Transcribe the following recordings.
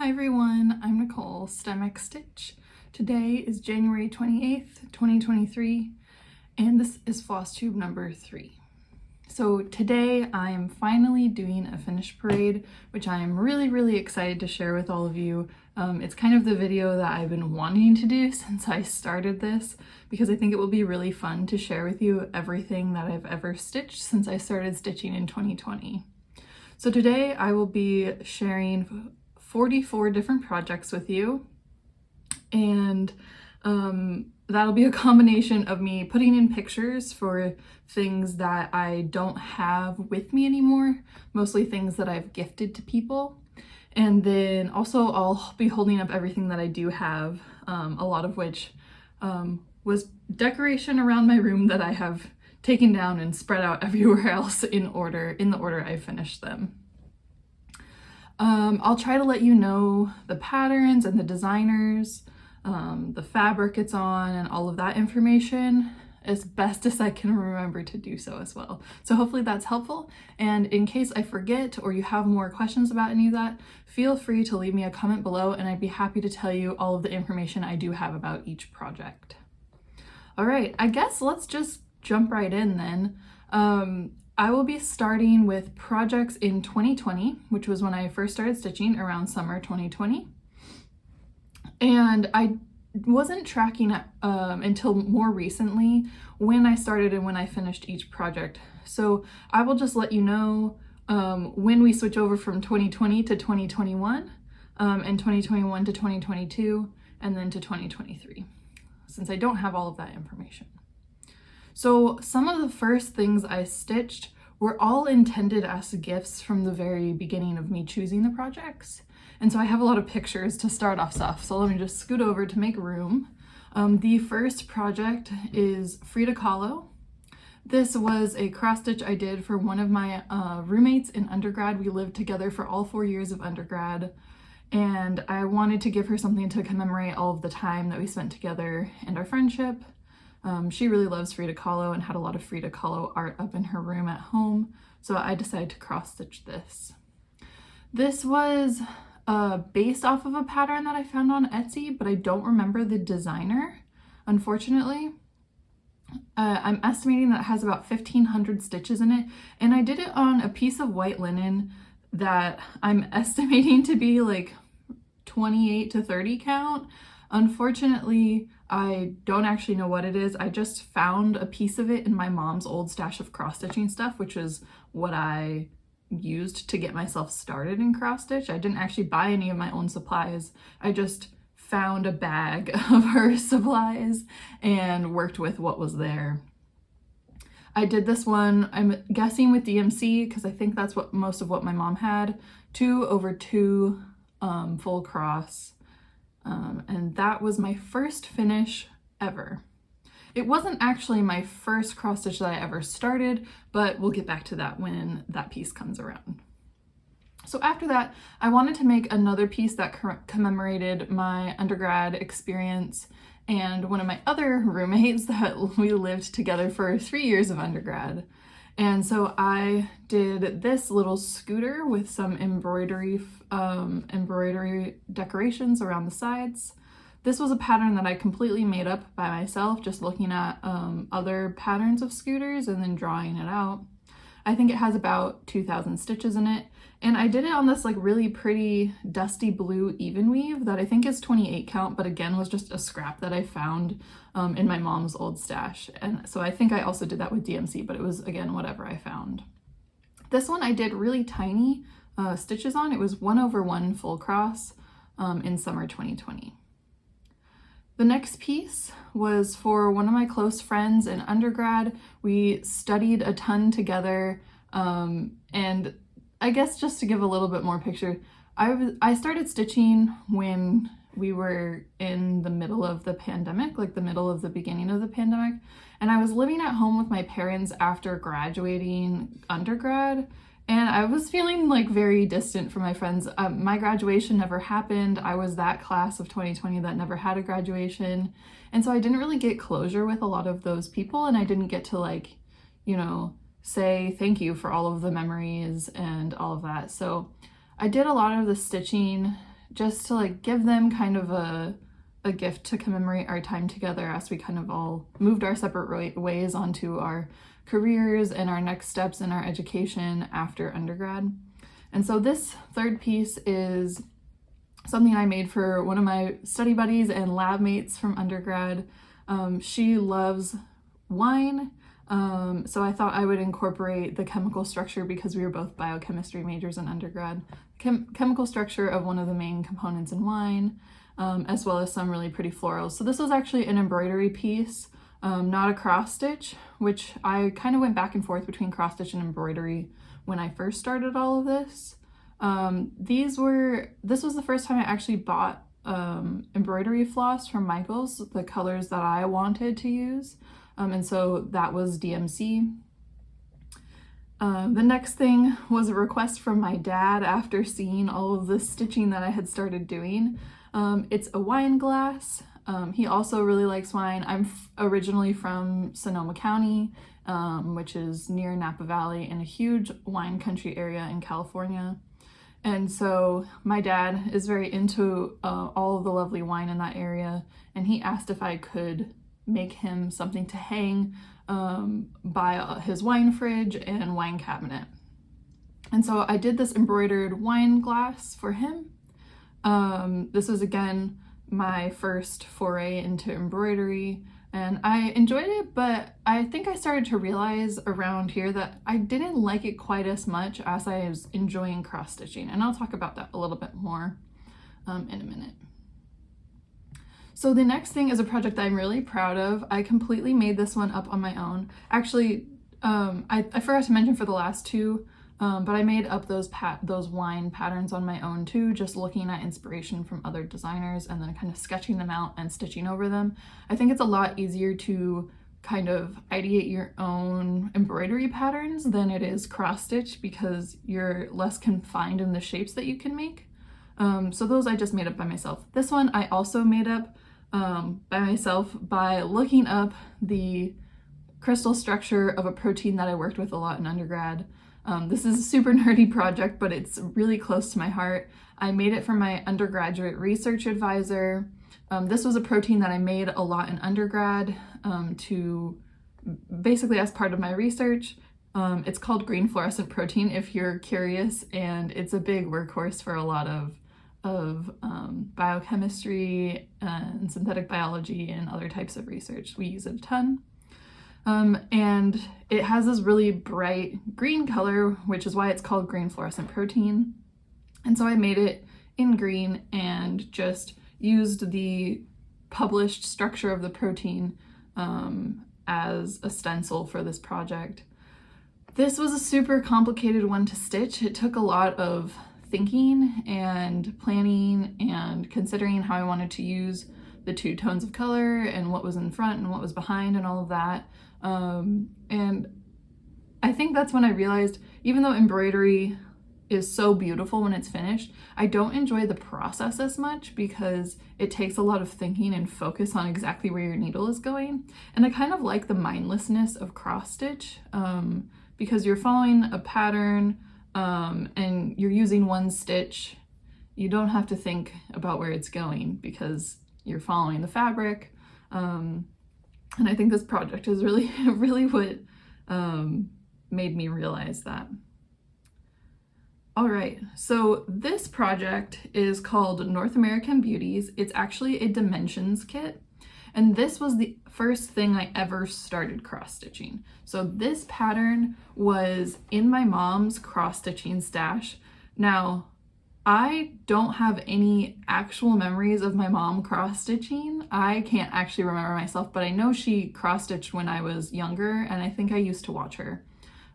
Hi everyone, I'm Nicole, STEM xstitch. Today is January 28th, 2023, and this is FlossTube number 3. So today I am finally doing a finish parade, which I am really excited to share with all of you. It's kind of the video that I've been wanting to do since I started this, because I think it will be really fun to share with you everything that I've ever stitched since I started stitching in 2020. So today I will be sharing 44 different projects with you, and that'll be a combination of me putting in pictures for things that I don't have with me anymore, mostly things that I've gifted to people, and then also I'll be holding up everything that I do have, a lot of which was decoration around my room that I have taken down and spread out everywhere else in the order I finished them. I'll try to let you know the patterns and the designers, the fabric it's on, and all of that information as best as I can remember to do so as well. So hopefully that's helpful, and in case I forget or you have more questions about any of that, feel free to leave me a comment below and I'd be happy to tell you all of the information I do have about each project. All right, I guess let's just jump right in then. I will be starting with projects in 2020, which was when I first started stitching around summer 2020. And I wasn't tracking it until more recently when I started and when I finished each project. So I will just let you know when we switch over from 2020 to 2021, and 2021 to 2022, and then to 2023, since I don't have all of that information. So some of the first things I stitched were all intended as gifts from the very beginning of me choosing the projects. And so I have a lot of pictures to start off, so let me just scoot over to make room. The first project is Frida Kahlo. This was a cross stitch I did for one of my roommates in undergrad. We lived together for all 4 years of undergrad, and I wanted to give her something to commemorate all of the time that we spent together and our friendship. She really loves Frida Kahlo and had a lot of Frida Kahlo art up in her room at home, so I decided to cross stitch this. This was based off of a pattern that I found on Etsy, but I don't remember the designer, unfortunately. I'm estimating that it has about 1,500 stitches in it, and I did it on a piece of white linen that I'm estimating to be like 28 to 30 count. Unfortunately, I don't actually know what it is. I just found a piece of it in my mom's old stash of cross-stitching stuff, which is what I used to get myself started in cross-stitch. I didn't actually buy any of my own supplies. I just found a bag of her supplies and worked with what was there. I did this one, I'm guessing with DMC, because I think that's what most of what my mom had, 2/2 full cross. And that was my first finish ever. It wasn't actually my first cross stitch that I ever started, but we'll get back to that when that piece comes around. So after that, I wanted to make another piece that commemorated my undergrad experience and one of my other roommates that we lived together for 3 years of undergrad. And so I did this little scooter with some embroidery decorations around the sides. This was a pattern that I completely made up by myself, just looking at other patterns of scooters and then drawing it out. I think it has about 2,000 stitches in it, and I did it on this like really pretty dusty blue even weave that I think is 28 count, but again was just a scrap that I found in my mom's old stash. And so I think I also did that with DMC, but it was again whatever I found. This one I did really tiny stitches on. It was 1/1 full cross in summer 2020. The next piece was for one of my close friends in undergrad. We studied a ton together, and I guess just to give a little bit more picture, I started stitching when we were in the middle of the pandemic, like the middle of the beginning of the pandemic, and I was living at home with my parents after graduating undergrad, and I was feeling like very distant from my friends. My graduation never happened. I was that class of 2020 that never had a graduation, and so I didn't really get closure with a lot of those people, and I didn't get to like, you know, say thank you for all of the memories and all of that. So I did a lot of the stitching just to like give them kind of a gift to commemorate our time together as we kind of all moved our separate ways onto our careers and our next steps in our education after undergrad. And so this third piece is something I made for one of my study buddies and lab mates from undergrad. She loves wine, so I thought I would incorporate the chemical structure, because we were both biochemistry majors in undergrad, chemical structure of one of the main components in wine, as well as some really pretty florals. So this was actually an embroidery piece, not a cross stitch, which I kind of went back and forth between cross stitch and embroidery when I first started all of this. This was the first time I actually bought embroidery floss from Michaels, the colors that I wanted to use, and so that was DMC. The next thing was a request from my dad after seeing all of the stitching that I had started doing. It's a wine glass. He also really likes wine. I'm originally from Sonoma County, which is near Napa Valley, in a huge wine country area in California. And so my dad is very into all of the lovely wine in that area, and he asked if I could make him something to hang by his wine fridge and wine cabinet. And so I did this embroidered wine glass for him. This was again my first foray into embroidery, and I enjoyed it, but I think I started to realize around here that I didn't like it quite as much as I was enjoying cross stitching, and I'll talk about that a little bit more in a minute. So the next thing is a project that I'm really proud of. I completely made this one up on my own. Actually, I forgot to mention for the last two, but I made up those wine patterns on my own too, just looking at inspiration from other designers and then kind of sketching them out and stitching over them. I think it's a lot easier to kind of ideate your own embroidery patterns than it is cross stitch, because you're less confined in the shapes that you can make. So those I just made up by myself. This one I also made up by myself by looking up the crystal structure of a protein that I worked with a lot in undergrad. This is a super nerdy project, but it's really close to my heart. I made it for my undergraduate research advisor. This was a protein that I made a lot in undergrad to basically as part of my research. It's called green fluorescent protein if you're curious, and it's a big workhorse for a lot of biochemistry and synthetic biology and other types of research. We use it a ton. And it has this really bright green color, which is why it's called green fluorescent protein. And so I made it in green and just used the published structure of the protein as a stencil for this project. This was a super complicated one to stitch. It took a lot of thinking and planning and considering how I wanted to use the two tones of color and what was in front and what was behind and all of that. And I think that's when I realized, even though embroidery is so beautiful when it's finished, I don't enjoy the process as much because it takes a lot of thinking and focus on exactly where your needle is going. And I kind of like the mindlessness of cross stitch because you're following a pattern and you're using one stitch. You don't have to think about where it's going because you're following the fabric. And I think this project is really what made me realize that. All right, so this project is called North American Beauties. It's actually a dimensions kit. And this was the first thing I ever started cross stitching. So this pattern was in my mom's cross stitching stash. Now, I don't have any actual memories of my mom cross stitching. I can't actually remember myself, but I know she cross stitched when I was younger, and I think I used to watch her.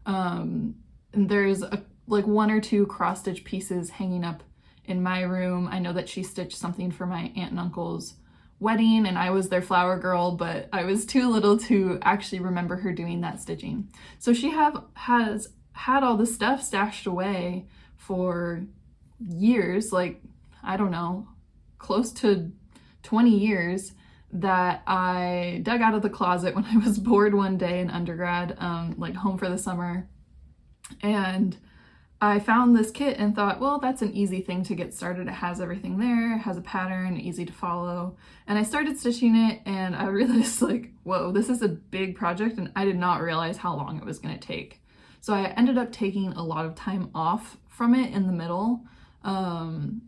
And there's like one or two cross stitch pieces hanging up in my room. I know that she stitched something for my aunt and uncle's wedding, and I was their flower girl, but I was too little to actually remember her doing that stitching. So she has had all this stuff stashed away for years, like, I don't know, close to 20 years, that I dug out of the closet when I was bored one day in undergrad, like home for the summer. And I found this kit and thought, well, that's an easy thing to get started. It has everything there, it has a pattern, easy to follow. And I started stitching it and I realized like, whoa, this is a big project and I did not realize how long it was gonna take. So I ended up taking a lot of time off from it in the middle. And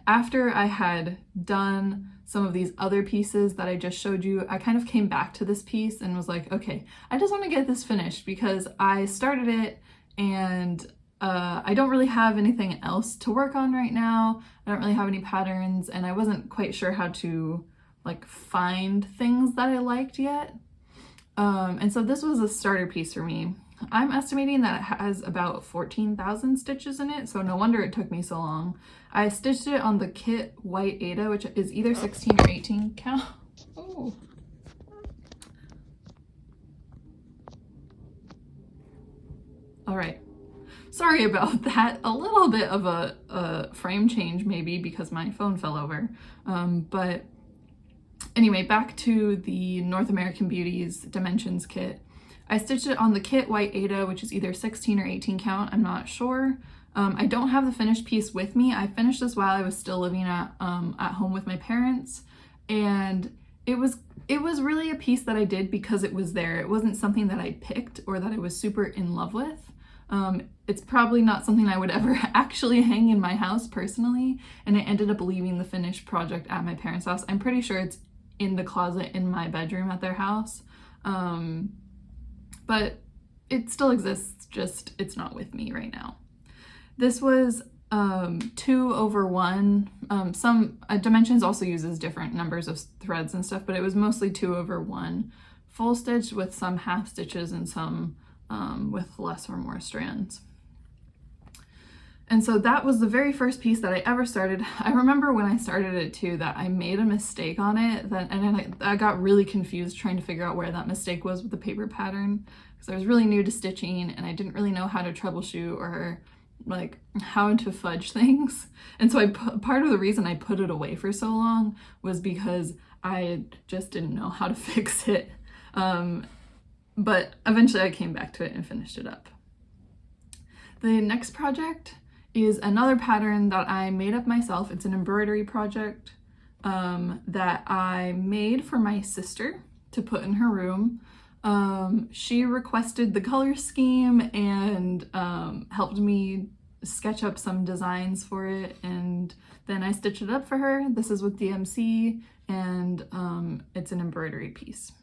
after I had done some of these other pieces that I just showed you, I kind of came back to this piece and was like, okay, I just want to get this finished because I started it and I don't really have anything else to work on right now. I don't really have any patterns and I wasn't quite sure how to like find things that I liked yet. And so this was a starter piece for me. I'm estimating that it has about 14,000 stitches in it, so no wonder it took me so long. I stitched it on the kit white Ada, which is either 16 or 18 count. Oh. All right. Sorry about that. A little bit of a frame change maybe because my phone fell over. But anyway, back to the North American Beauties Dimensions kit. I stitched it on the kit white Ada, which is either 16 or 18 count, I'm not sure. I don't have the finished piece with me. I finished this while I was still living at home with my parents, and it was really a piece that I did because it was there. It wasn't something that I picked or that I was super in love with. It's probably not something I would ever actually hang in my house personally, and I ended up leaving the finished project at my parents' house. I'm pretty sure it's in the closet in my bedroom at their house. But it still exists, just it's not with me right now. This was 2/1. Some Dimensions also uses different numbers of threads and stuff, but it was mostly 2/1 full stitch with some half stitches and some with less or more strands. And so that was the very first piece that I ever started. I remember when I started it too that I made a mistake on it, and I got really confused trying to figure out where that mistake was with the paper pattern because I was really new to stitching and I didn't really know how to troubleshoot or like how to fudge things. And so part of the reason I put it away for so long was because I just didn't know how to fix it. But eventually I came back to it and finished it up. The next project is another pattern that I made up myself. It's an embroidery project that I made for my sister to put in her room. She requested the color scheme and helped me sketch up some designs for it, and then I stitched it up for her. This is with DMC, and it's an embroidery piece.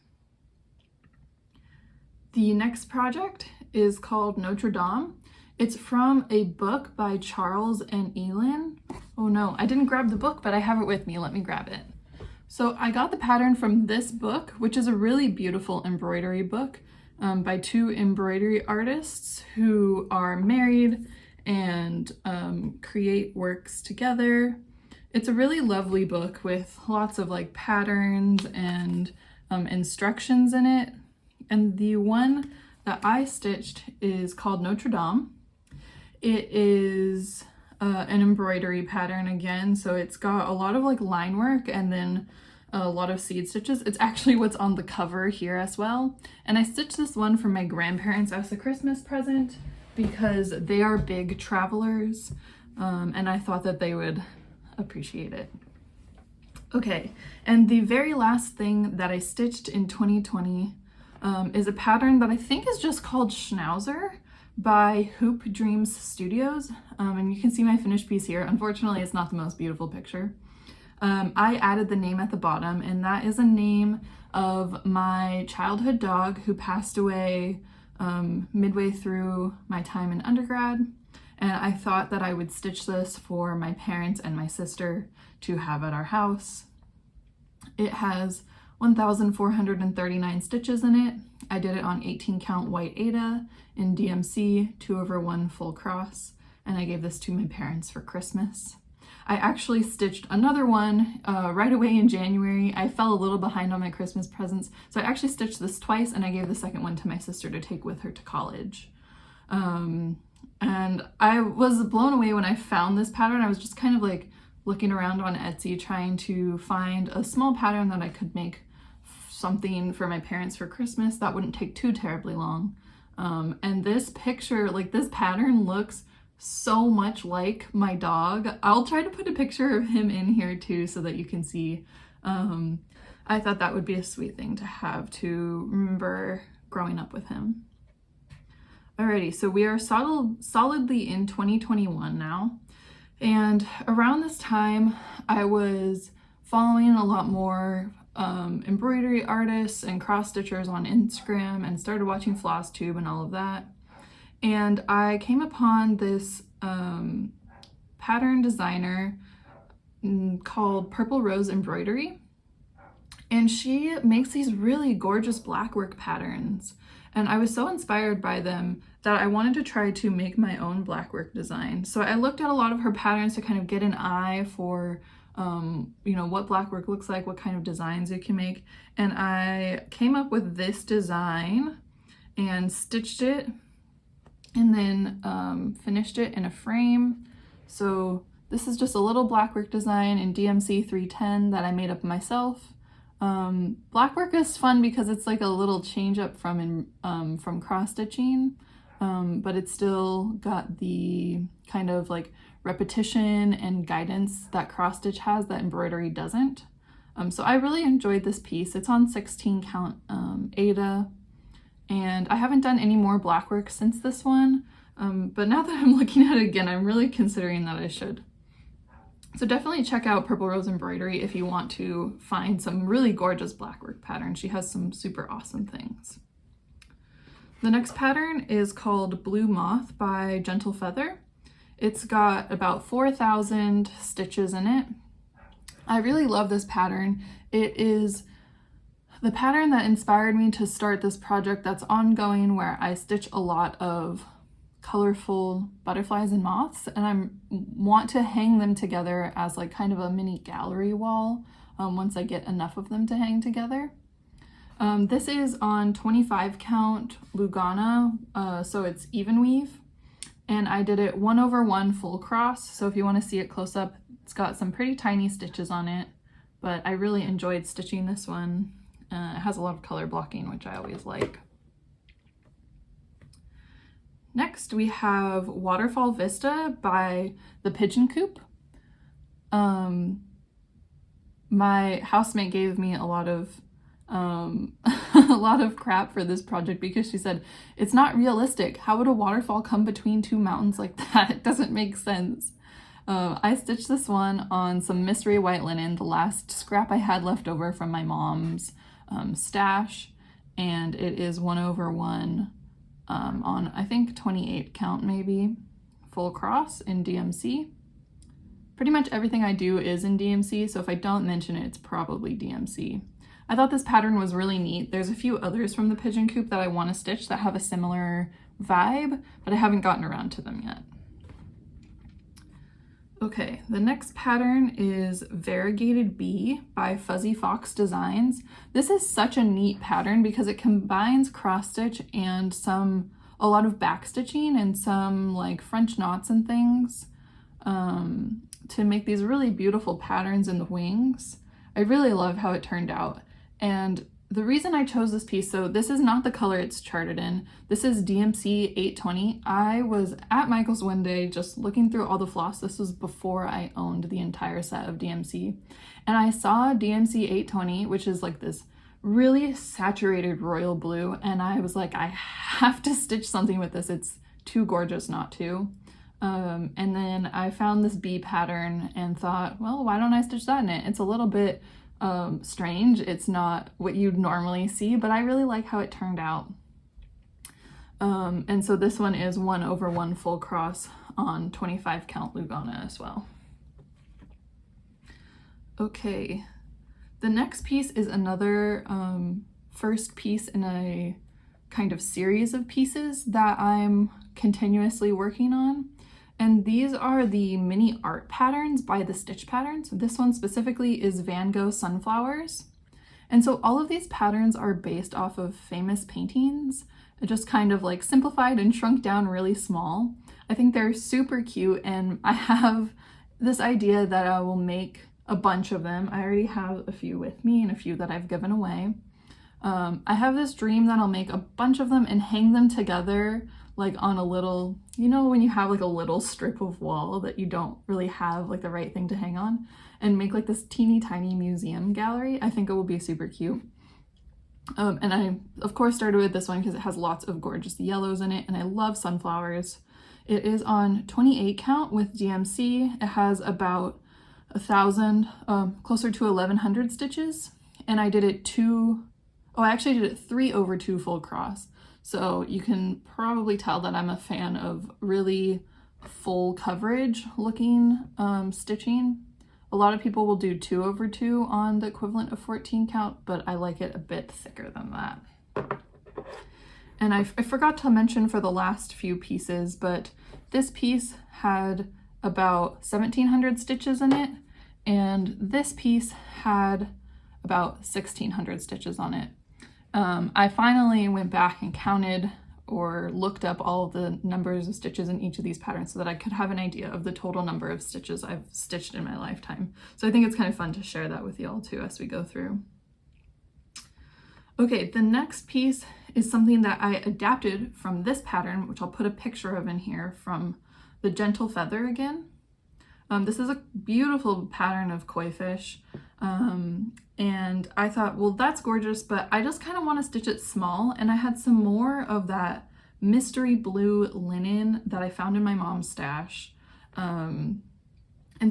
The next project is called Notre Dame. It's from a book by Charles and Elin. Oh no, I didn't grab the book, but I have it with me. Let me grab it. So I got the pattern from this book, which is a really beautiful embroidery book by two embroidery artists who are married and create works together. It's a really lovely book with lots of like patterns and instructions in it. And the one that I stitched is called Notre Dame. It is an embroidery pattern again, so it's got a lot of like line work and then a lot of seed stitches. It's actually what's on the cover here as well. And I stitched this one for my grandparents as a Christmas present because they are big travelers, and I thought that they would appreciate it. Okay, and the very last thing that I stitched in 2020 is a pattern that I think is just called Schnauzer by Hoop Dreams Studios, and you can see my finished piece here. Unfortunately, it's not the most beautiful picture. I added the name at the bottom, and that is a name of my childhood dog who passed away midway through my time in undergrad, and I thought that I would stitch this for my parents and my sister to have at our house. It has 1,439 stitches in it. I did it on 18 count white Ada in DMC 2/1 full cross, and I gave this to my parents for Christmas. I actually stitched another one right away in January. I fell a little behind on my Christmas presents, so I actually stitched this twice, and I gave the second one to my sister to take with her to college. And I was blown away when I found this pattern. I was just kind of like looking around on Etsy trying to find a small pattern that I could make something for my parents for Christmas that wouldn't take too terribly long. And this picture, like this pattern looks so much like my dog. I'll try to put a picture of him in here too so that you can see. I thought that would be a sweet thing to have to remember growing up with him. Alrighty, so we are solidly in 2021 now. And around this time, I was following a lot more embroidery artists and cross stitchers on Instagram and started watching FlossTube and all of that. And I came upon this pattern designer called Purple Rose Embroidery. And she makes these really gorgeous blackwork patterns. And I was so inspired by them that I wanted to try to make my own blackwork design. So I looked at a lot of her patterns to kind of get an eye for, you know, what blackwork looks like, what kind of designs you can make. And I came up with this design and stitched it and then finished it in a frame. So this is just a little blackwork design in DMC 310 that I made up myself. Blackwork is fun because it's like a little change up from cross stitching, but it's still got the kind of like repetition and guidance that cross stitch has that embroidery doesn't. So I really enjoyed this piece. It's on 16 count Ada, and I haven't done any more blackwork since this one, but now that I'm looking at it again, I'm really considering that I should. So definitely check out Purple Rose Embroidery if you want to find some really gorgeous blackwork patterns. She has some super awesome things. The next pattern is called Blue Moth by GentleFeather. It's got about 4,000 stitches in it. I really love this pattern. It is the pattern that inspired me to start this project that's ongoing, where I stitch a lot of colorful butterflies and moths, and I want to hang them together as like kind of a mini gallery wall once I get enough of them to hang together. This is on 25 count Lugana, so it's even weave, and I did it 1/1 full cross. So if you want to see it close up, it's got some pretty tiny stitches on it, but I really enjoyed stitching this one. It has a lot of color blocking, which I always like. Next, we have Waterfall Vista by the Pigeon Coop. My housemate gave me a lot of crap for this project because she said, it's not realistic. How would a waterfall come between two mountains like that? It doesn't make sense. I stitched this one on some mystery white linen, the last scrap I had left over from my mom's stash, and it is 1/1 on I think 28 count maybe, full cross in DMC. Pretty much everything I do is in DMC, so if I don't mention it, it's probably DMC. I thought this pattern was really neat. There's a few others from the Pigeon Coop that I want to stitch that have a similar vibe, but I haven't gotten around to them yet. Okay, the next pattern is Variegated Bee by Fuzzy Fox Designs. This is such a neat pattern because it combines cross stitch and a lot of back stitching and some like French knots and things to make these really beautiful patterns in the wings. I really love how it turned out. And the reason I chose this piece, so this is not the color it's charted in. This is DMC 820. I was at Michael's one day just looking through all the floss. This was before I owned the entire set of DMC. And I saw DMC 820, which is like this really saturated royal blue. And I was like, I have to stitch something with this. It's too gorgeous not to. And then I found this bee pattern and thought, well, why don't I stitch that in it? It's a little bit strange. It's not what you'd normally see, but I really like how it turned out. And so this one is 1/1 full cross on 25 count Lugana as well. Okay, the next piece is another first piece in a kind of series of pieces that I'm continuously working on. And these are the mini art patterns by the Stitch Patterns. This one specifically is Van Gogh Sunflowers. And so all of these patterns are based off of famous paintings, just kind of like simplified and shrunk down really small. I think they're super cute, and I have this idea that I will make a bunch of them. I already have a few with me and a few that I've given away. I have this dream that I'll make a bunch of them and hang them together like on a little, you know, when you have like a little strip of wall that you don't really have like the right thing to hang on, and make like this teeny tiny museum gallery. I think it will be super cute. And I, of course, started with this one because it has lots of gorgeous yellows in it, and I love sunflowers. It is on 28 count with DMC. It has about 1,000, closer to 1,100 stitches, and I did it I actually did it 3/2 full cross. So you can probably tell that I'm a fan of really full coverage looking stitching. A lot of people will do 2/2 on the equivalent of 14 count, but I like it a bit thicker than that. And I forgot to mention for the last few pieces, but this piece had about 1,700 stitches in it, and this piece had about 1,600 stitches on it. I finally went back and counted or looked up all of the numbers of stitches in each of these patterns so that I could have an idea of the total number of stitches I've stitched in my lifetime. So I think it's kind of fun to share that with y'all too as we go through. Okay, the next piece is something that I adapted from this pattern, which I'll put a picture of in here, from the GentleFeather again. This is a beautiful pattern of koi fish. And I thought, well, that's gorgeous, but I just kind of want to stitch it small. And I had some more of that mystery blue linen that I found in my mom's stash. And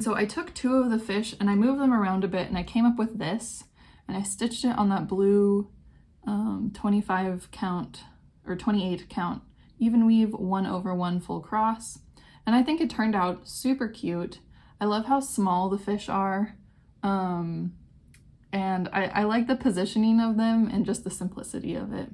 so I took 2 of the fish and I moved them around a bit, and I came up with this, and I stitched it on that blue 25 count or 28 count even weave 1/1 full cross. And I think it turned out super cute. I love how small the fish are. And I like the positioning of them and just the simplicity of it.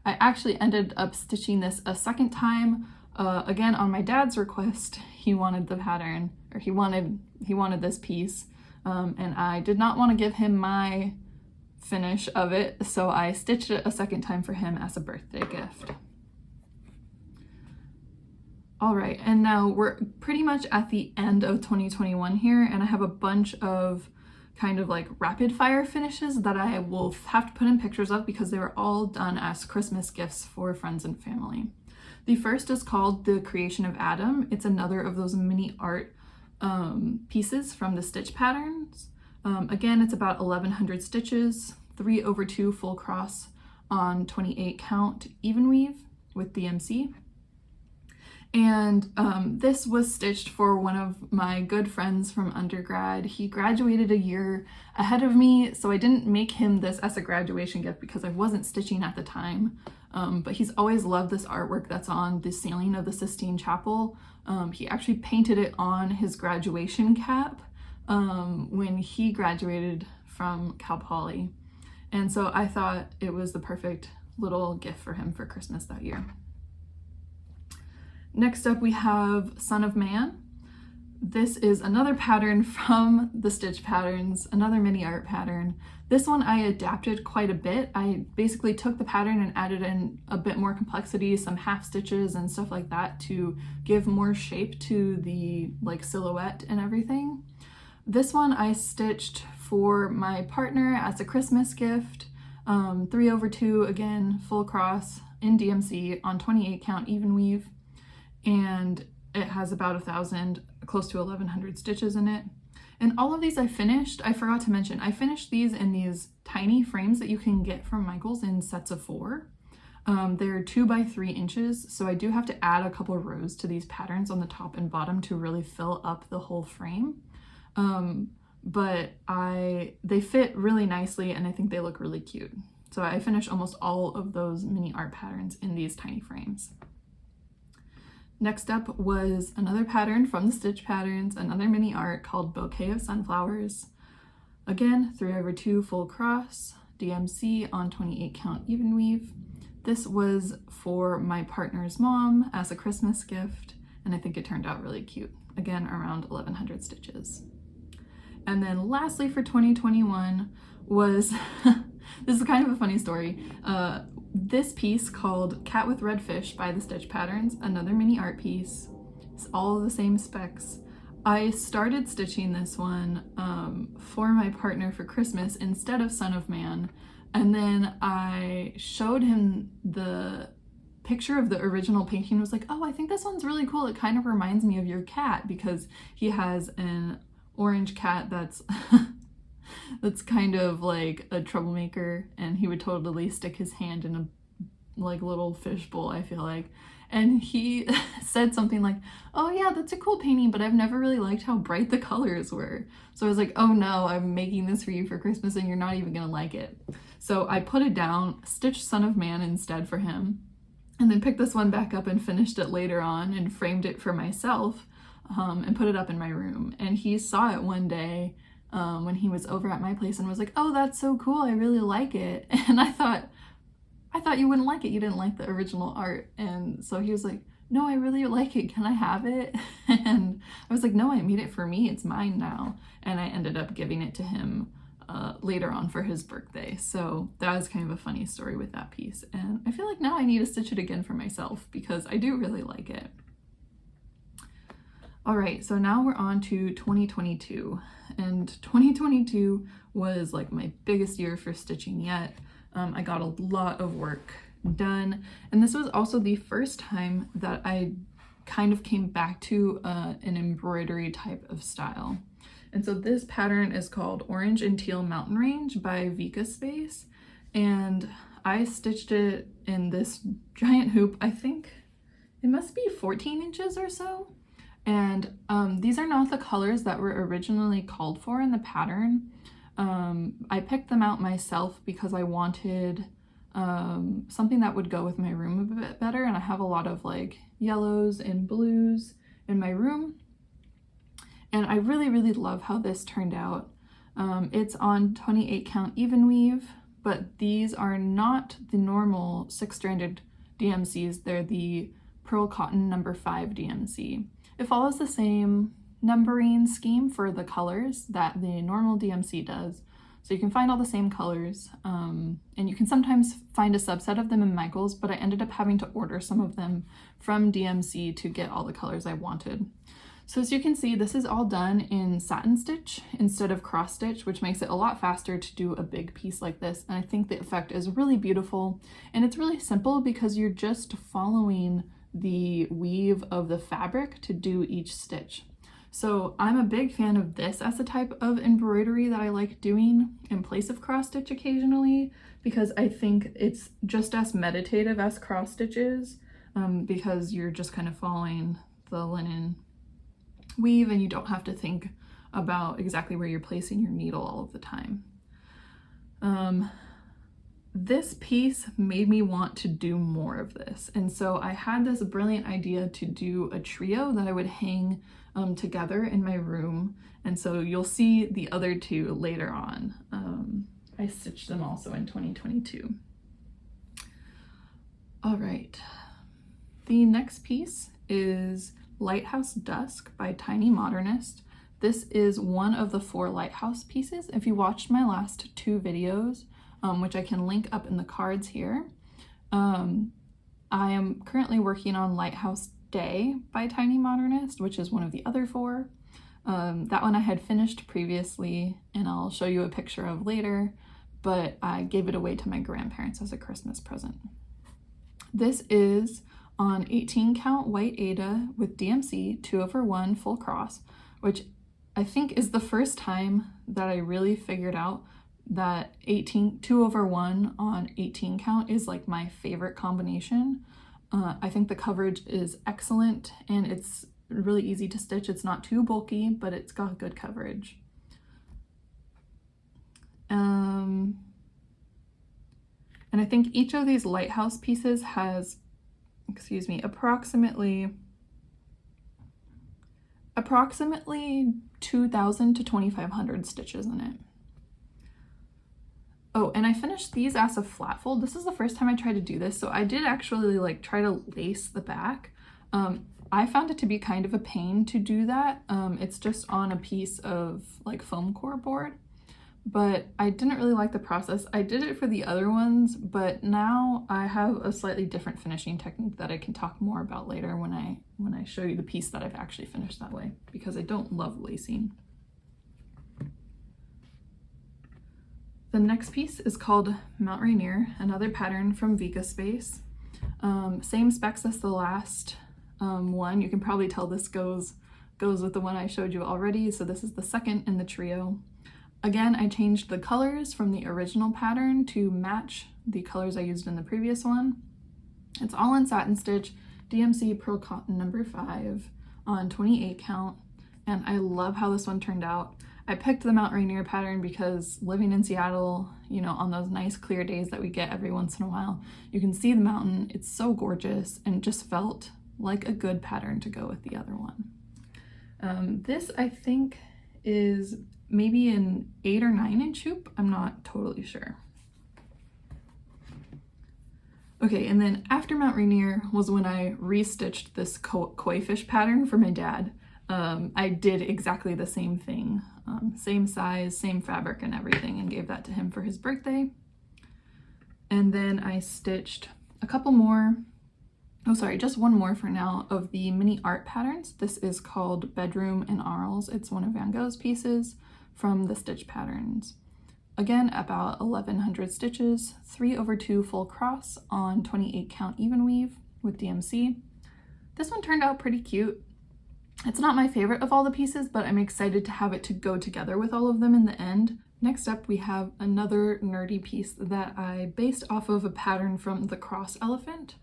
I actually ended up stitching this a second time, again on my dad's request. He wanted the pattern, or he wanted this piece, and I did not want to give him my finish of it, so I stitched it a second time for him as a birthday gift. All right, and now we're pretty much at the end of 2021 here, and I have a bunch of kind of like rapid fire finishes that I will have to put in pictures of because they were all done as Christmas gifts for friends and family. The first is called The Creation of Adam. It's another of those mini art pieces from the stitch patterns. Again, it's about 1,100 stitches, 3/2 full cross on 28 count even weave with DMC. And this was stitched for one of my good friends from undergrad. He graduated a year ahead of me, so I didn't make him this as a graduation gift because I wasn't stitching at the time. But he's always loved this artwork that's on the ceiling of the Sistine Chapel. He actually painted it on his graduation cap when he graduated from Cal Poly. And so I thought it was the perfect little gift for him for Christmas that year. Next up we have Son of Man. This is another pattern from the Stitch Patterns, another mini art pattern. This one I adapted quite a bit. I basically took the pattern and added in a bit more complexity, some half stitches and stuff like that to give more shape to the like silhouette and everything. This one I stitched for my partner as a Christmas gift, 3/2 again, full cross in DMC on 28 count even weave. And it has about 1,000, close to 1,100 stitches in it. And all of these I finished, I forgot to mention, I finished these in these tiny frames that you can get from Michael's in sets of 4. They're 2 by 3 inches, so I do have to add a couple of rows to these patterns on the top and bottom to really fill up the whole frame. But they fit really nicely and I think they look really cute. So I finished almost all of those mini art patterns in these tiny frames. Next up was another pattern from the Stitch Patterns, another mini art called Bouquet of Sunflowers. Again, 3/2 full cross, DMC on 28 count even weave. This was for my partner's mom as a Christmas gift, and I think it turned out really cute. Again, around 1,100 stitches. And then lastly for 2021 was, this is kind of a funny story, this piece called Cat with Red Fish by the Stitch Patterns, another mini art piece. It's all the same specs. I started stitching this one for my partner for Christmas instead of Son of Man, and then I showed him the picture of the original painting was like, oh, I think this one's really cool. It kind of reminds me of your cat, because he has an orange cat that's that's kind of like a troublemaker, and he would totally stick his hand in a like little fishbowl, I feel like. And he said something like, oh yeah, that's a cool painting, but I've never really liked how bright the colors were. So I was like, oh no, I'm making this for you for Christmas and you're not even gonna like it. So I put it down, stitched Son of Man instead for him, and then picked this one back up and finished it later on and framed it for myself, and put it up in my room. And he saw it one day when he was over at my place and was like, oh, that's so cool, I really like it. And I thought you wouldn't like it. You didn't like the original art. And so he was like, no, I really like it. Can I have it? And I was like, no, I made it for me. It's mine now. And I ended up giving it to him later on for his birthday. So that was kind of a funny story with that piece. And I feel like now I need to stitch it again for myself because I do really like it. All right, so now we're on to 2022. And 2022 was like my biggest year for stitching yet. I got a lot of work done, and this was also the first time that I kind of came back to an embroidery type of style. And so this pattern is called Orange and Teal Mountain Range by Vikasspace, and I stitched it in this giant hoop. I think it must be 14 inches or so. And these are not the colors that were originally called for in the pattern. I picked them out myself because I wanted something that would go with my room a bit better, and I have a lot of like yellows and blues in my room, and I really love how this turned out. It's on 28 count even weave, but these are not the normal 6-stranded DMCs, they're the Pearl Cotton number 5 DMC. It follows the same numbering scheme for the colors that the normal DMC does. So you can find all the same colors, and you can sometimes find a subset of them in Michaels, but I ended up having to order some of them from DMC to get all the colors I wanted. So as you can see, this is all done in satin stitch instead of cross stitch, which makes it a lot faster to do a big piece like this. And I think the effect is really beautiful, and it's really simple because you're just following the weave of the fabric to do each stitch. So I'm a big fan of this as a type of embroidery that I like doing in place of cross stitch occasionally, because I think it's just as meditative as cross stitches, because you're just kind of following the linen weave and you don't have to think about exactly where you're placing your needle all of the time. This piece made me want to do more of this, and so I had this brilliant idea to do a trio that I would hang together in my room, and so you'll see the other two later on. I stitched them also in 2022. All right, the next piece is Lighthouse Dusk by Tiny Modernist. This is one of the 4 lighthouse pieces. If you watched my last 2 videos, which I can link up in the cards here, I am currently working on Lighthouse Day by Tiny Modernist, which is one of the other 4. That one I had finished previously, and I'll show you a picture of later, but I gave it away to my grandparents as a Christmas present. This is on 18 count white Aida with DMC 2/1 full cross, which I think is the first time that I really figured out that 2/1 on 18 count is like my favorite combination. I think the coverage is excellent and it's really easy to stitch. It's not too bulky, but it's got good coverage. And I think each of these lighthouse pieces has, approximately 2,000 to 2,500 stitches in it. Oh, and I finished these as a flat fold. This is the first time I tried to do this, so I did actually like try to lace the back. I found it to be kind of a pain to do that. It's just on a piece of like foam core board, but I didn't really like the process. I did it for the other ones, but now I have a slightly different finishing technique that I can talk more about later when I show you the piece that I've actually finished that way, because I don't love lacing. The next piece is called Mount Rainier, another pattern from Vikasspace. Same specs as the last one. You can probably tell this goes with the one I showed you already. So this is the second in the trio. Again, I changed the colors from the original pattern to match the colors I used in the previous one. It's all in satin stitch, DMC Pearl Cotton number 5 on 28 count. And I love how this one turned out. I picked the Mount Rainier pattern because living in Seattle, you know, on those nice clear days that we get every once in a while, you can see the mountain. It's so gorgeous and just felt like a good pattern to go with the other one. This I think is maybe an 8 or 9 inch hoop. I'm not totally sure. Okay, and then after Mount Rainier was when I restitched this koi fish pattern for my dad. I did exactly the same thing, same size, same fabric and everything, and gave that to him for his birthday. And then I stitched a couple more, oh sorry, just one more for now, of the mini art patterns. This is called Bedroom and Arles. It's one of Van Gogh's pieces from the stitch patterns. Again, about 1100 stitches, 3/2 full cross on 28 count even weave with DMC. This one turned out pretty cute. It's not my favorite of all the pieces, but I'm excited to have it to go together with all of them in the end. Next up, we have another nerdy piece that I based off of a pattern from the Cross Elephant.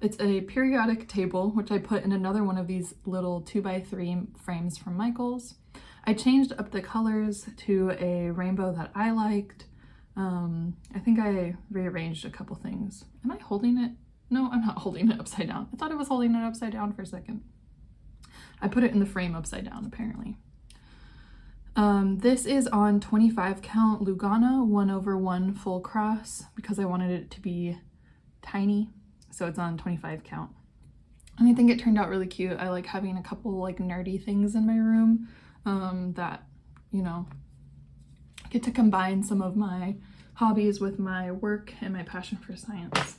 It's a periodic table, which I put in another one of these little 2x3 frames from Michaels. I changed up the colors to a rainbow that I liked. I think I rearranged a couple things. Am I holding it? No, I'm not holding it upside down. I thought I was holding it upside down for a second. I put it in the frame upside down, apparently. This is on 25 count Lugana 1/1 full cross because I wanted it to be tiny. So it's on 25 count. And I think it turned out really cute. I like having a couple like nerdy things in my room that, you know, get to combine some of my hobbies with my work and my passion for science.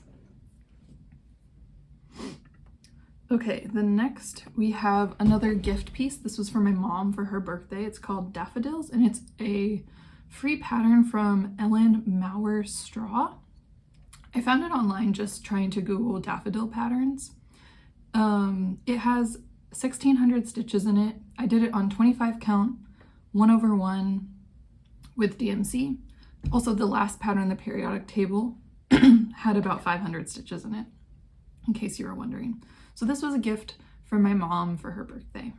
Okay, then next we have another gift piece. This was for my mom for her birthday. It's called Daffodils, and it's a free pattern from Ellen Mauer Straw. I found it online just trying to Google daffodil patterns. It has 1600 stitches in it. I did it on 25 count, 1/1 with DMC. Also, the last pattern, the periodic table, had about 500 stitches in it, in case you were wondering. So this was a gift from my mom for her birthday.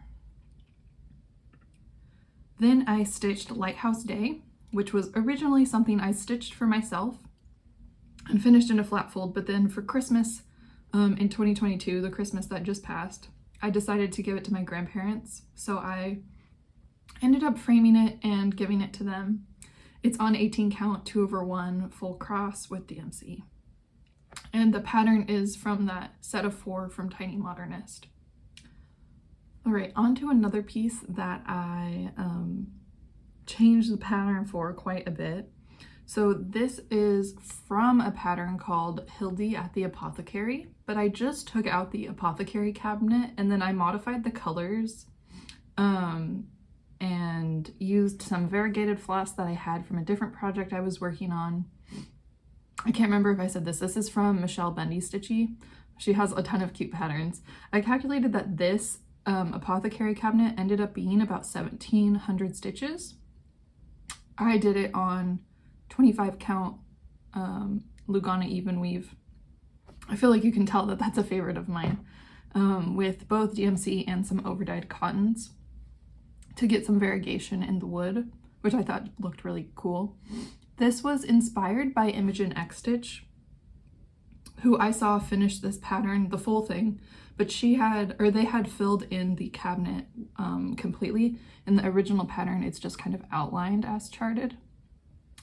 Then I stitched Lighthouse Day, which was originally something I stitched for myself and finished in a flat fold, but then for Christmas in 2022, the Christmas that just passed, I decided to give it to my grandparents. So I ended up framing it and giving it to them. It's on 18 count, 2/1 full cross with DMC. And the pattern is from that set of 4 from Tiny Modernist. All right, on to another piece that I changed the pattern for quite a bit. So this is from a pattern called Hildy at the Apothecary, but I just took out the apothecary cabinet and then I modified the colors and used some variegated floss that I had from a different project I was working on. I can't remember if I said this. This is from Michelle Bendy Stitchy. She has a ton of cute patterns. I calculated that this apothecary cabinet ended up being about 1700 stitches. I did it on 25 count Lugana even weave. I feel like you can tell that that's a favorite of mine, with both DMC and some overdyed cottons to get some variegation in the wood, which I thought looked really cool. This was inspired by Imogen xstitch, who I saw finish this pattern, the full thing, but they had filled in the cabinet completely. In the original pattern, it's just kind of outlined as charted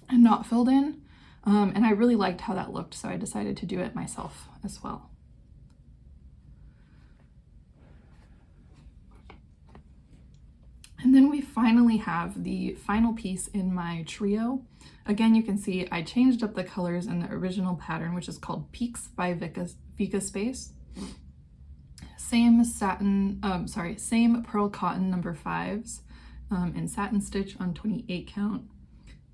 and not filled in. And I really liked how that looked, so I decided to do it myself as well. And then we finally have the final piece in my trio. Again, you can see I changed up the colors in the original pattern, which is called Peaks by Vikasspace. Same same pearl cotton number 5s in satin stitch on 28 count.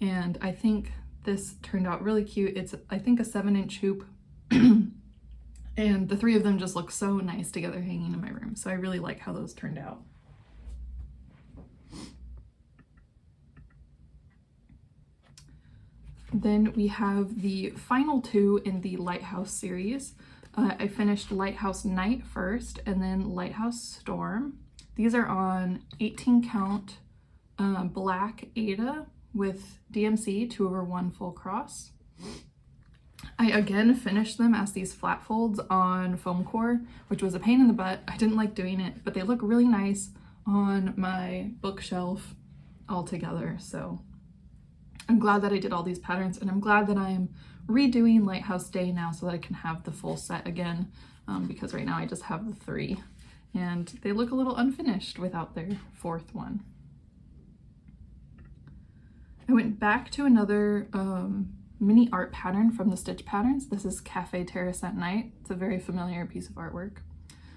And I think this turned out really cute. It's, I think, a 7-inch hoop. And And the three of them just look so nice together hanging in my room. So I really like how those turned out. Then we have the final two in the Lighthouse series. I finished Lighthouse Night first and then Lighthouse Storm. These are on 18 count black Ada with DMC 2/1 full cross. I again finished them as these flat folds on foam core, which was a pain in the butt. I didn't like doing it, but they look really nice on my bookshelf all together. So I'm glad that I did all these patterns, and I'm glad that I'm redoing Lighthouse Day now so that I can have the full set again, because right now I just have the three and they look a little unfinished without their fourth one. I went back to another mini art pattern from the Stitch Patterns. This is Cafe Terrace at Night. It's a very familiar piece of artwork.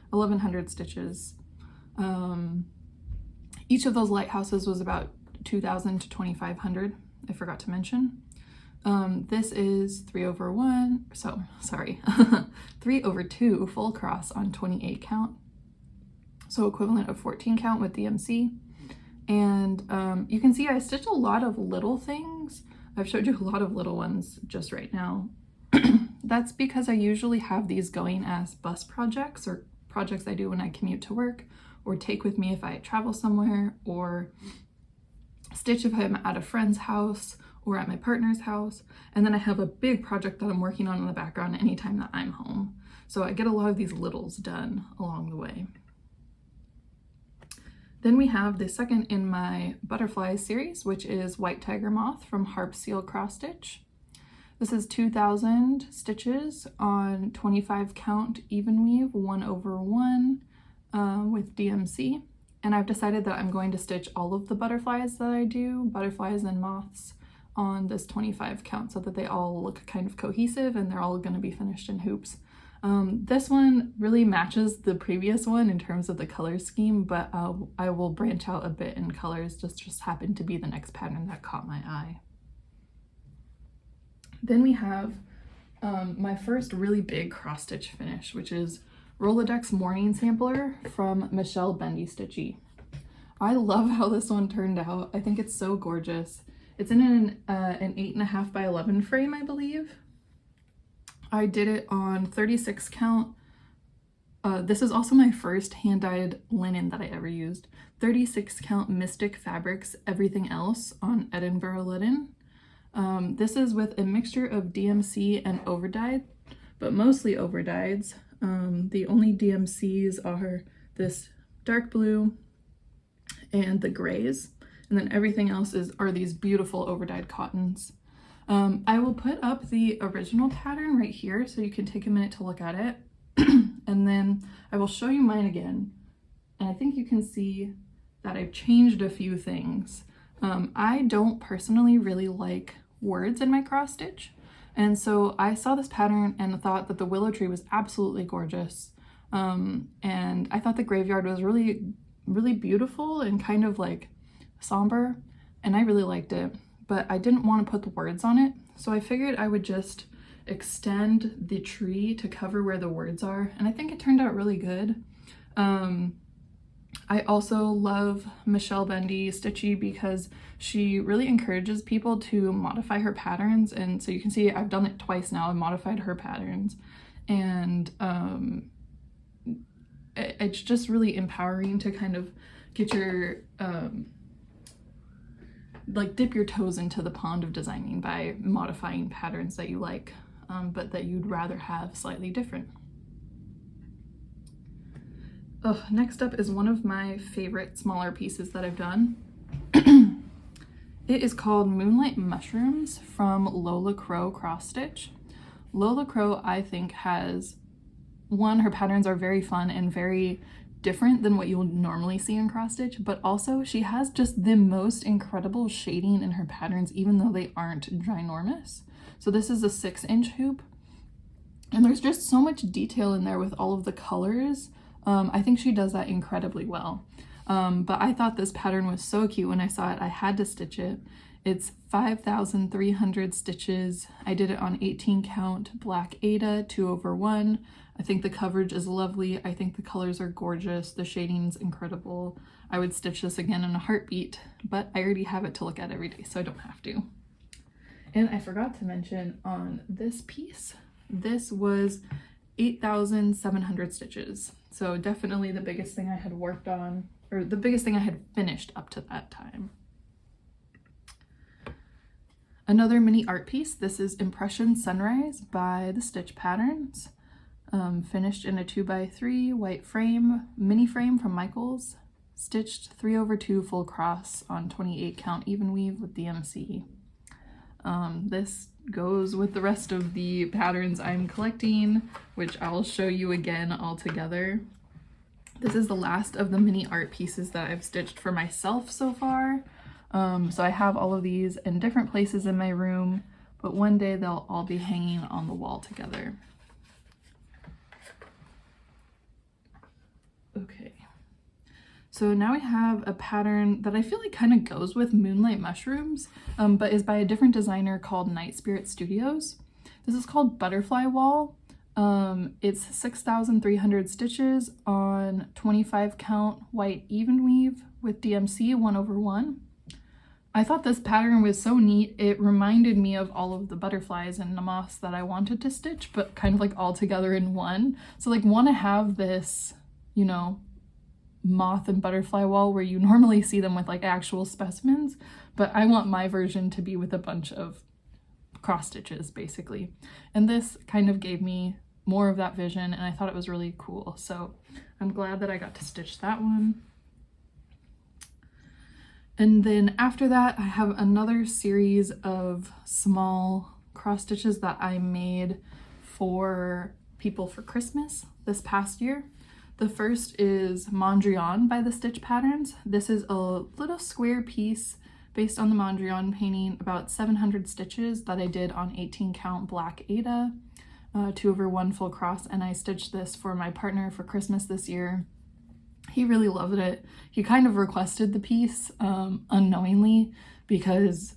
1100 stitches. Each of those lighthouses was about 2,000 to 2,500. I forgot to mention. This is 3/1, so sorry, 3/2 full cross on 28 count. So equivalent of 14 count with DMC. And you can see I stitched a lot of little things. I've showed you a lot of little ones just right now. That's because I usually have these going as bus projects or projects I do when I commute to work, or take with me if I travel somewhere, or stitch if I'm at a friend's house or at my partner's house. And then I have a big project that I'm working on in the background anytime that I'm home. So I get a lot of these littles done along the way. Then we have the second in my butterflies series, which is White Tiger Moth from Harp Seal Cross Stitch. This is 2,000 stitches on 25 count even weave 1/1 with DMC. And I've decided that I'm going to stitch all of the butterflies that I do, butterflies and moths, on this 25 count so that they all look kind of cohesive and they're all going to be finished in hoops. This one really matches the previous one in terms of the color scheme, but I will branch out a bit in colors. Just happened to be the next pattern that caught my eye. Then we have my first really big cross stitch finish, which is Rolodex Morning Sampler from Michelle Bendy Stitchy. I love how this one turned out. I think it's so gorgeous. It's in an 8.5 by 11 frame, I believe. I did it on 36 count. This is also my first hand-dyed linen that I ever used. 36 count Mystic Fabrics Everything Else on Edinburgh linen. This is with a mixture of DMC and overdyed, but mostly overdyeds. The only DMCs are this dark blue and the grays, and then everything else are these beautiful overdyed cottons. I will put up the original pattern right here so you can take a minute to look at it, and then I will show you mine again, and I think you can see that I've changed a few things. I don't personally really like words in my cross stitch, and so I saw this pattern and thought that the willow tree was absolutely gorgeous, and I thought the graveyard was really, really beautiful and kind of like somber, and I really liked it, but I didn't want to put the words on it, so I figured I would just extend the tree to cover where the words are, and I think it turned out really good. I also love Michelle Bendy Stitchy because she really encourages people to modify her patterns, and so you can see I've done it twice now. I've modified her patterns, and it's just really empowering to kind of get your like dip your toes into the pond of designing by modifying patterns that you like, but that you'd rather have slightly different. Oh, next up is one of my favorite smaller pieces that I've done. It is called Moonlight Mushrooms from Lola Crow Cross Stitch. Lola Crow, I think, has her patterns are very fun and very different than what you'll normally see in cross stitch, but also she has just the most incredible shading in her patterns, even though they aren't ginormous. So this is a 6-inch hoop, and there's just so much detail in there with all of the colors. I think she does that incredibly well. But I thought this pattern was so cute when I saw it. I had to stitch it. It's 5,300 stitches. I did it on 18 count black Ada 2/1. I think the coverage is lovely. I think the colors are gorgeous. The shading's incredible. I would stitch this again in a heartbeat, but I already have it to look at every day, so I don't have to. And I forgot to mention on this piece, this was 8,700 stitches. So definitely the biggest thing I had worked on, or the biggest thing I had finished up to that time. Another mini art piece. This is Impression Sunrise by the Stitch Patterns. Finished in a 2x3 white frame, mini frame from Michaels. Stitched 3/2 full cross on 28 count even weave with DMC. This goes with the rest of the patterns I'm collecting, which I'll show you again all together. This is the last of the mini art pieces that I've stitched for myself so far. So I have all of these in different places in my room, but one day they'll all be hanging on the wall together. Okay, so now I have a pattern that I feel like kind of goes with Moonlight Mushrooms, but is by a different designer called Night Spirit Studios. This is called Butterfly Wall. It's 6,300 stitches on 25 count white even weave with DMC 1/1. I thought this pattern was so neat. It reminded me of all of the butterflies and moths that I wanted to stitch, but kind of like all together in one. So like want to have this, you know, moth and butterfly wall where you normally see them with like actual specimens, but I want my version to be with a bunch of cross stitches basically. And this kind of gave me more of that vision, and I thought it was really cool. So I'm glad that I got to stitch that one. And then after that, I have another series of small cross stitches that I made for people for Christmas this past year. The first is Mondrian by the Stitch Patterns. This is a little square piece based on the Mondrian painting, about 700 stitches that I did on 18 count black Aida, 2/1 full cross, and I stitched this for my partner for Christmas this year. He really loved it. He kind of requested the piece unknowingly because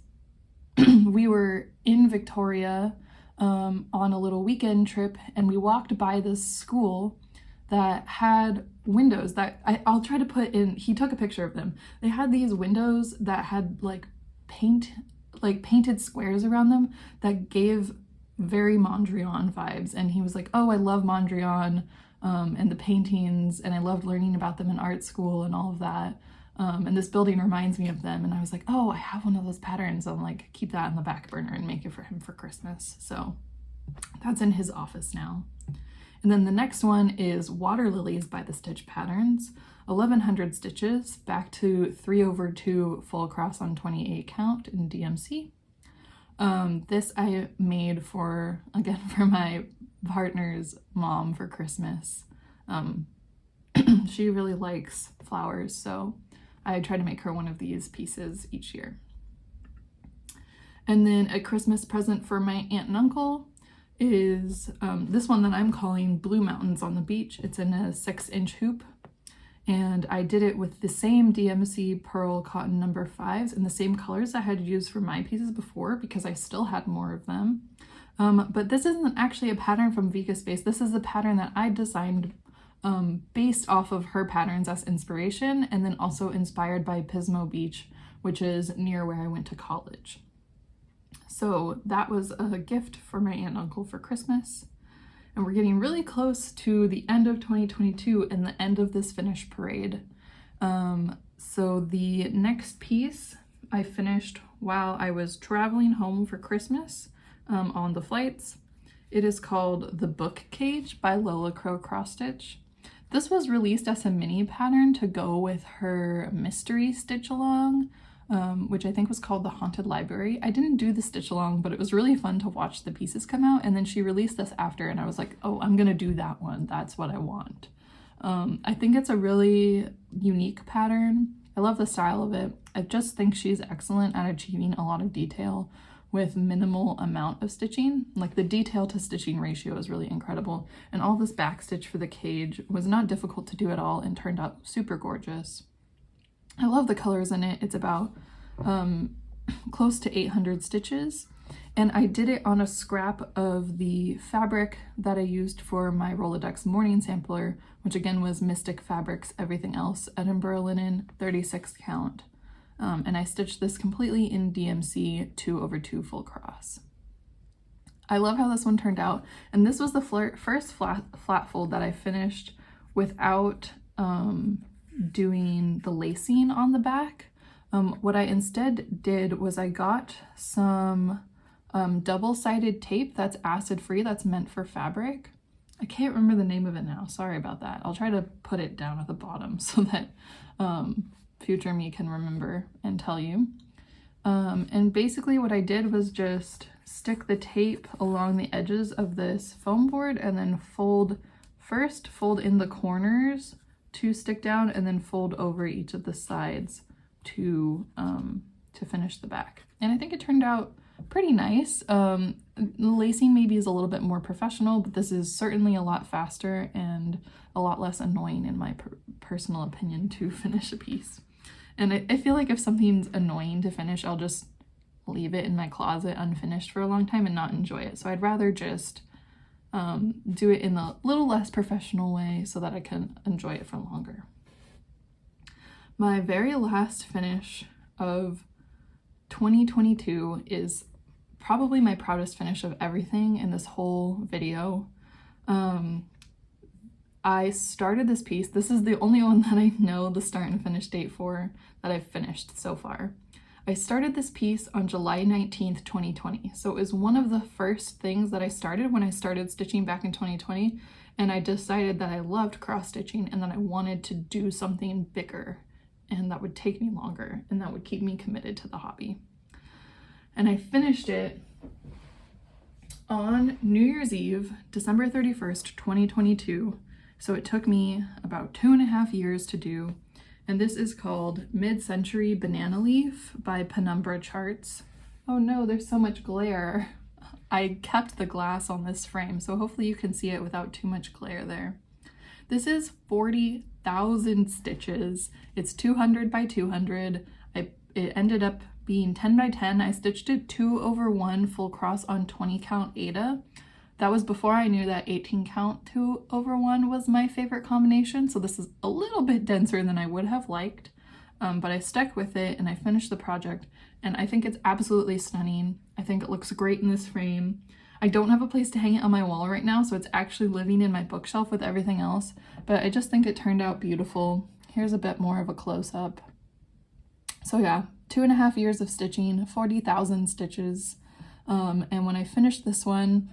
we were in Victoria on a little weekend trip, and we walked by this school that had windows that I'll try to put in. He took a picture of them. They had these windows that had like painted squares around them that gave very Mondrian vibes, and he was like, oh, I love Mondrian and the paintings, and I loved learning about them in art school and all of that, and this building reminds me of them. And I was like, oh, I have one of those patterns. I'll like keep that in the back burner and make it for him for Christmas. So that's in his office now. And then the next one is Water Lilies by the Stitch Patterns, 1,100 stitches, back to 3/2 full cross on 28 count in DMC. This I made for, again, for my partner's mom for Christmas. She really likes flowers, so I try to make her one of these pieces each year. And then a Christmas present for my aunt and uncle is this one that I'm calling Blue Mountains on the Beach. It's in a 6-inch hoop, and I did it with the same DMC Pearl Cotton No. 5s and the same colors I had used for my pieces before because I still had more of them. But this isn't actually a pattern from Vikasspace. This is a pattern that I designed based off of her patterns as inspiration, and then also inspired by Pismo Beach, which is near where I went to college. So that was a gift for my aunt and uncle for Christmas. And we're getting really close to the end of 2022 and the end of this finish parade. So the next piece I finished while I was traveling home for Christmas on the flights. It is called The Book Cage by Lola Cross Stitch. This was released as a mini pattern to go with her mystery stitch along, which I think was called The Haunted Library. I didn't do the stitch along, but it was really fun to watch the pieces come out, and then she released this after, and I was like, oh, I'm gonna do that one. That's what I want. I think it's a really unique pattern. I love the style of it. I just think she's excellent at achieving a lot of detail with minimal amount of stitching. Like the detail to stitching ratio is really incredible, and all this back stitch for the cage was not difficult to do at all and turned out super gorgeous. I love the colors in it. It's about close to 800 stitches, And I did it on a scrap of the fabric that I used for my Rolodex morning sampler, which again was Mystic Fabrics Everything Else Edinburgh linen 36 count. And I stitched this completely in DMC 2/2 full cross. I love how this one turned out, and this was the first flat fold that I finished without doing the lacing on the back. What I instead did was I got some double-sided tape that's acid-free, that's meant for fabric. I can't remember the name of it now, sorry about that. I'll try to put it down at the bottom so that future me can remember and tell you. And basically what I did was just stick the tape along the edges of this foam board and then fold in the corners to stick down and then fold over each of the sides to finish the back. And I think it turned out pretty nice. The lacing maybe is a little bit more professional, but this is certainly a lot faster and a lot less annoying in my personal opinion to finish a piece. And I feel like if something's annoying to finish, I'll just leave it in my closet unfinished for a long time and not enjoy it. So I'd rather just do it in a little less professional way so that I can enjoy it for longer. My very last finish of 2022 is probably my proudest finish of everything in this whole video. I started this piece. This is the only one that I know the start and finish date for that I've finished so far. I started this piece on July 19th, 2020. So it was one of the first things that I started when I started stitching back in 2020. And I decided that I loved cross stitching and that I wanted to do something bigger and that would take me longer and that would keep me committed to the hobby. And I finished it on New Year's Eve, December 31st, 2022. So it took me about 2.5 years to do. And this is called Mid-Century Banana Leaf by Penumbra Charts. Oh no, there's so much glare. I kept the glass on this frame, so hopefully you can see it without too much glare there. This is 40,000 stitches. It's 200 by 200. It ended up being 10 by 10. I stitched it 2/1 full cross on 20 count Aida. That was before I knew that 18 count 2/1 was my favorite combination, so this is a little bit denser than I would have liked, but I stuck with it and I finished the project, and I think it's absolutely stunning. I think it looks great in this frame. I don't have a place to hang it on my wall right now, so it's actually living in my bookshelf with everything else, but I just think it turned out beautiful. Here's a bit more of a close-up. So yeah, 2.5 years of stitching, 40,000 stitches, and when I finished this one,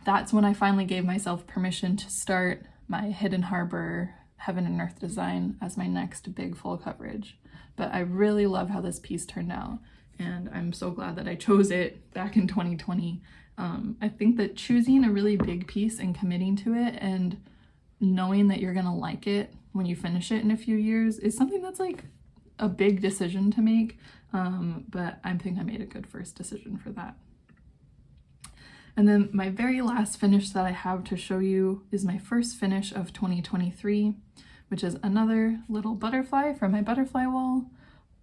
that's when I finally gave myself permission to start my Hidden Harbor Heaven and Earth design as my next big full coverage. But I really love how this piece turned out, and I'm so glad that I chose it back in 2020. I think that choosing a really big piece and committing to it and knowing that you're gonna like it when you finish it in a few years is something that's like a big decision to make, but I think I made a good first decision for that. And then my very last finish that I have to show you is my first finish of 2023, which is another little butterfly from my butterfly wall.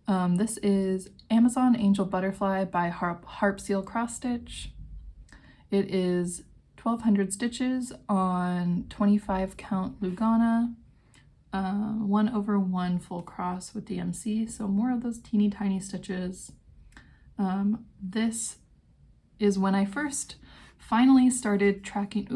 This is Amazon Angel Butterfly by Harp Seal Cross Stitch. It is 1,200 stitches on 25 count Lugana, 1/1 full cross with DMC, so more of those teeny tiny stitches. This is when I first finally started tracking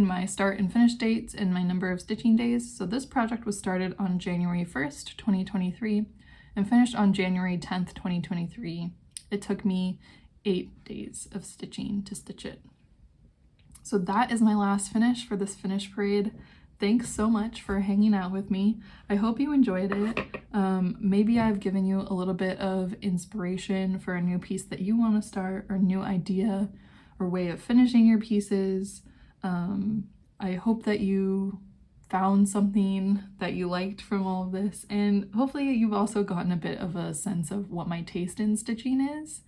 my start and finish dates and my number of stitching days. So this project was started on January 1st, 2023 and finished on January 10th, 2023. It took me 8 days of stitching to stitch it. So that is my last finish for this finish parade. Thanks so much for hanging out with me. I hope you enjoyed it. Maybe I've given you a little bit of inspiration for a new piece that you want to start or new idea or way of finishing your pieces. I hope that you found something that you liked from all of this, and hopefully you've also gotten a bit of a sense of what my taste in stitching is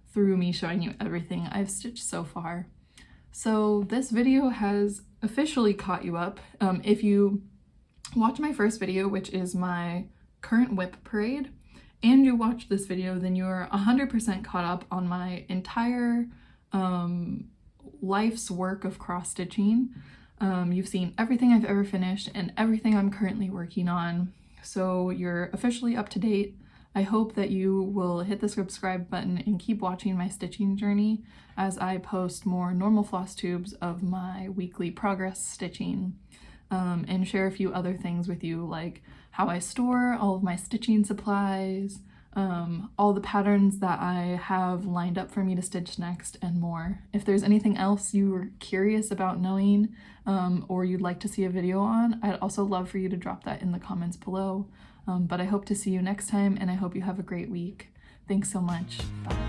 through me showing you everything I've stitched so far. So this video has officially caught you up. If you watch my first video, which is my current WIP parade, and you watched this video, then you're 100% caught up on my entire life's work of cross-stitching. You've seen everything I've ever finished and everything I'm currently working on, so you're officially up to date. I hope that you will hit the subscribe button and keep watching my stitching journey as I post more normal floss tubes of my weekly progress stitching, and share a few other things with you, like how I store all of my stitching supplies, all the patterns that I have lined up for me to stitch next, and more. If there's anything else you were curious about knowing, or you'd like to see a video on, I'd also love for you to drop that in the comments below. But I hope to see you next time, and I hope you have a great week. Thanks so much. Bye.